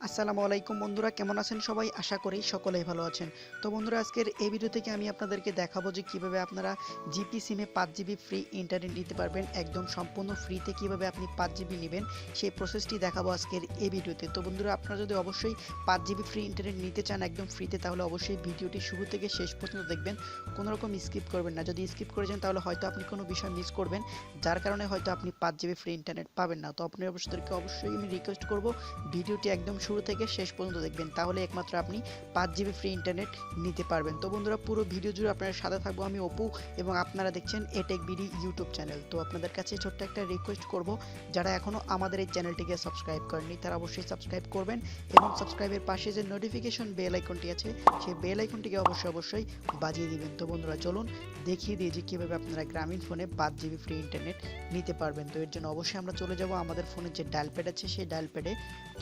আসসালামু আলাইকুম বন্ধুরা, কেমন আছেন সবাই? আশা করি সকলেই ভালো আছেন। তো বন্ধুরা, আজকের এই ভিডিও থেকে আমি আপনাদেরকে দেখাবো যে কিভাবে আপনারা জিপি সিমে 5 জিবি ফ্রি ইন্টারনেট নিতে পারবেন। একদম সম্পূর্ণ ফ্রিতে কিভাবে আপনি 5 জিবি নেবেন সেই প্রসেসটি দেখাবো আজকের এই ভিডিওতে। তো বন্ধুরা, আপনারা যদি অবশ্যই 5 জিবি ফ্রি ইন্টারনেট নিতে চান একদম ফ্রিতে, তাহলে অবশ্যই ভিডিওটি শুরু থেকে শেষ পর্যন্ত দেখবেন, কোনো রকম স্কিপ করবেন না। যদি স্কিপ করে যান তাহলে হয়তো আপনি কোনো বিষয় মিস করবেন, যার কারণে হয়তো আপনি 5 জিবি ফ্রি ইন্টারনেট পাবেন না। তো আপনার অবশ্যই আমি রিকোয়েস্ট করব ভিডিওটি একদম শুরু থেকে শেষ পর্যন্ত দেখবেন, তাহলে একমাত্র আপনি 5 জিবি ফ্রি ইন্টারনেট নিতে পারবেন। তো বন্ধুরা, পুরো ভিডিও জুড়ে আপনার সাথে থাকবো আমি অপু, এবং আপনারা দেখছেন এটেক বিডি ইউটিউব চ্যানেল। তো আপনাদের কাছে ছোট্ট একটা রিকোয়েস্ট করব, যারা এখনও আমাদের এই চ্যানেলটিকে সাবস্ক্রাইব করেননি তারা অবশ্যই সাবস্ক্রাইব করবেন, এবং সাবস্ক্রাইবের পাশে যে নোটিফিকেশন বেল আইকনটি আছে সেই বেল আইকনটিকে অবশ্যই বাজিয়ে দিবেন। তো বন্ধুরা, চলুন দেখিয়ে দিয়ে যে কীভাবে আপনারা গ্রামীণ ফোনে 5 জিবি ফ্রি ইন্টারনেট নিতে পারবেন। তো এর জন্য অবশ্যই আমরা চলে যাব আমাদের ফোনের যে ডায়াল প্যাড আছে সেই ডায়াল প্যাডে।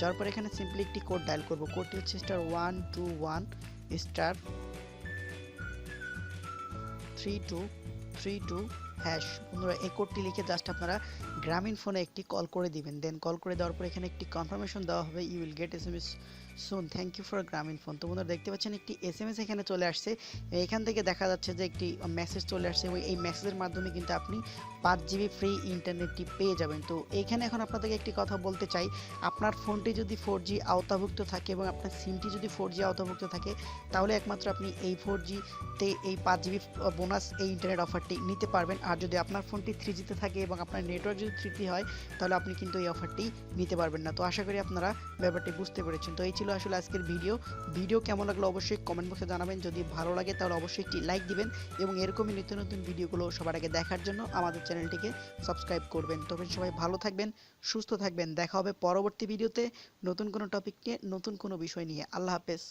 যাওয়ার পর এখানে সিম্পলি একটি কোড ডায়াল করব। কোডটি হচ্ছে *121*3232#। বন্ধুরা, এই কোডটি লিখে জাস্ট আপনারা গ্রামীণ ফোনে একটি কল করে দিবেন। দেন কল করে দেওয়ার পর এখানে একটি কনফার্মেশন দেওয়া হবে, you will get SMS soon, thank you for Grameenphone. তো বন্ধুরা, দেখতে পাচ্ছেন একটি SMS এখানে চলে আসছে। এখান থেকে দেখা যাচ্ছে যে একটি মেসেজ চলে আসছে, এবং এই মেসেজের মাধ্যমে কিন্তু আপনি 5 জিবি ফ্রি ইন্টারনেটটি পেয়ে যাবেন। তো এইখানে এখন আপনাদেরকে একটি কথা বলতে চাই, আপনার ফোনটি যদি 4G আওতাভুক্ত থাকে এবং আপনার সিমটি যদি 4G আওতাভুক্ত থাকে, তাহলে একমাত্র আপনি এই 4Gতে এই 5 জিবি বোনাস এই ইন্টারনেট অফারটি নিতে পারবেন। আর যদি আপনার ফোনটি 3Gতে থাকে এবং আপনার নেটওয়ার্ক যদি 3G হয়, তাহলে আপনি কিন্তু এই অফারটি নিতে পারবেন না। তো আশা করি আপনারা ব্যাপারটি বুঝতে পেরেছেন। তো এই ছিল আসলে আজকের ভিডিও কেমন লাগলো অবশ্যই কমেন্ট বক্সে জানাবেন। যদি ভালো লাগে তাহলে অবশ্যই একটি লাইক দিবেন, এবং এরকমই নিত্য নতুন ভিডিওগুলো সবার আগে দেখার জন্য আমাদের চ্যানেলটিকে সাবস্ক্রাইব করবেন। তবে সবাই ভালো থাকবেন, সুস্থ থাকবেন। দেখা হবে পরবর্তী ভিডিওতে নতুন কোনো টপিক নিয়ে, নতুন কোনো বিষয় নিয়ে। আল্লাহ হাফেজ।